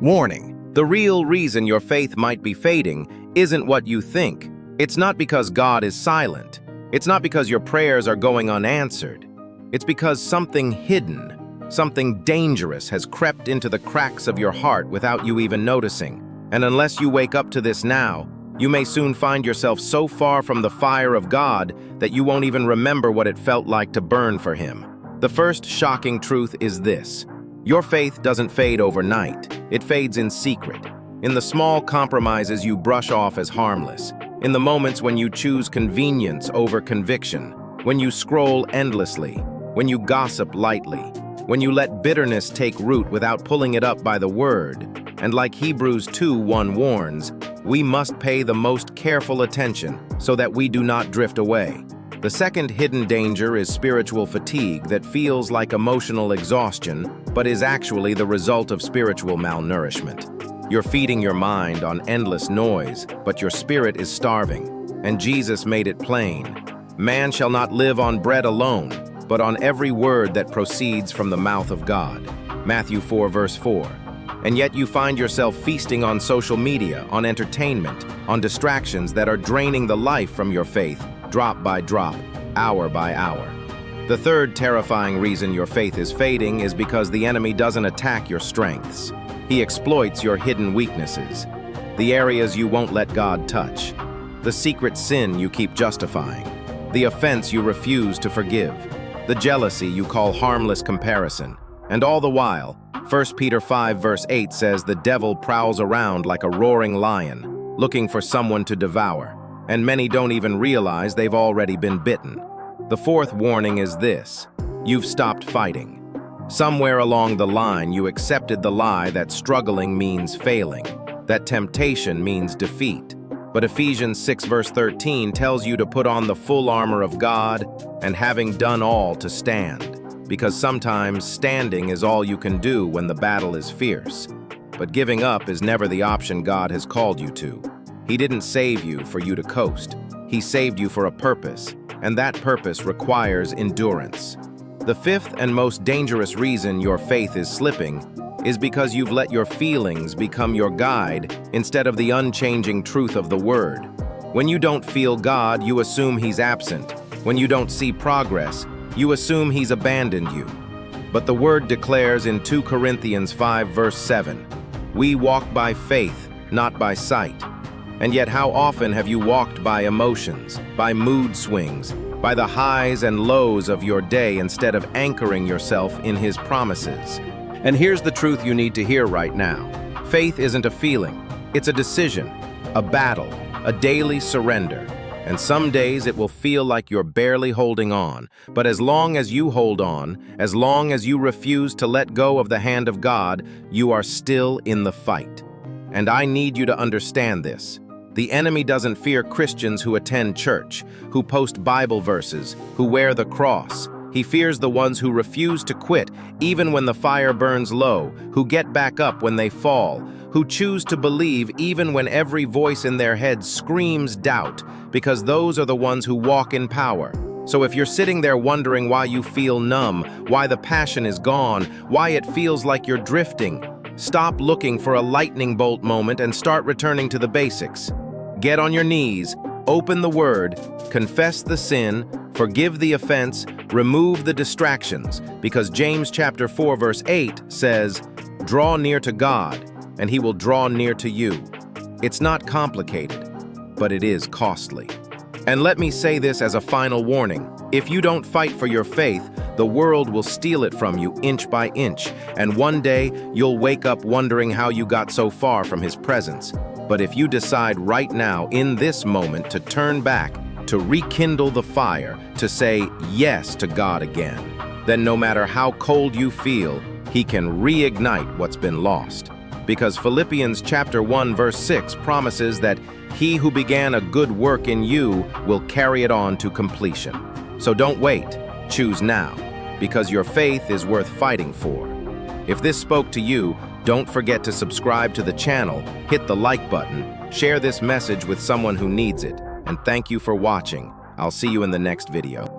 Warning: the real reason your faith might be fading isn't what you think. It's not because God is silent. It's not because your prayers are going unanswered. It's because something hidden, something dangerous has crept into the cracks of your heart without you even noticing. And unless you wake up to this now, you may soon find yourself so far from the fire of God that you won't even remember what it felt like to burn for Him. The first shocking truth is this: your faith doesn't fade overnight. It fades in secret, in the small compromises you brush off as harmless, in the moments when you choose convenience over conviction, when you scroll endlessly, when you gossip lightly, when you let bitterness take root without pulling it up by the word. And like Hebrews 2:1 warns, we must pay the most careful attention so that we do not drift away. The second hidden danger is spiritual fatigue that feels like emotional exhaustion, but is actually the result of spiritual malnourishment. You're feeding your mind on endless noise, but your spirit is starving. And Jesus made it plain: man shall not live on bread alone, but on every word that proceeds from the mouth of God. Matthew 4 verse 4. And yet you find yourself feasting on social media, on entertainment, on distractions that are draining the life from your faith, drop by drop, hour by hour. The third terrifying reason your faith is fading is because the enemy doesn't attack your strengths. He exploits your hidden weaknesses, the areas you won't let God touch, the secret sin you keep justifying, the offense you refuse to forgive, the jealousy you call harmless comparison. And all the while, 1 Peter 5 verse 8 says the devil prowls around like a roaring lion, looking for someone to devour. And many don't even realize they've already been bitten. The fourth warning is this: you've stopped fighting. Somewhere along the line, you accepted the lie that struggling means failing, that temptation means defeat. But Ephesians 6 verse 13 tells you to put on the full armor of God and having done all to stand. Because sometimes standing is all you can do when the battle is fierce. But giving up is never the option God has called you to. He didn't save you for you to coast. He saved you for a purpose, and that purpose requires endurance. The fifth and most dangerous reason your faith is slipping is because you've let your feelings become your guide instead of the unchanging truth of the Word. When you don't feel God, you assume He's absent. When you don't see progress, you assume He's abandoned you. But the Word declares in 2 Corinthians 5 verse 7, "We walk by faith, not by sight." And yet how often have you walked by emotions, by mood swings, by the highs and lows of your day instead of anchoring yourself in His promises? And here's the truth you need to hear right now. Faith isn't a feeling, it's a decision, a battle, a daily surrender. And some days it will feel like you're barely holding on, but as long as you hold on, as long as you refuse to let go of the hand of God, you are still in the fight. And I need you to understand this. The enemy doesn't fear Christians who attend church, who post Bible verses, who wear the cross. He fears the ones who refuse to quit even when the fire burns low, who get back up when they fall, who choose to believe even when every voice in their head screams doubt, because those are the ones who walk in power. So if you're sitting there wondering why you feel numb, why the passion is gone, why it feels like you're drifting, stop looking for a lightning bolt moment and start returning to the basics. Get on your knees, open the Word, confess the sin, forgive the offense, remove the distractions, because James chapter 4 verse 8 says, "Draw near to God, and He will draw near to you." It's not complicated, but it is costly. And let me say this as a final warning: if you don't fight for your faith, the world will steal it from you inch by inch, and one day you'll wake up wondering how you got so far from His presence. But if you decide right now, in this moment, to turn back, to rekindle the fire, to say yes to God again, then no matter how cold you feel, He can reignite what's been lost. Because Philippians chapter 1 verse 6 promises that He who began a good work in you will carry it on to completion. So don't wait, choose now, because your faith is worth fighting for. If this spoke to you, don't forget to subscribe to the channel, hit the like button, share this message with someone who needs it, and thank you for watching. I'll see you in the next video.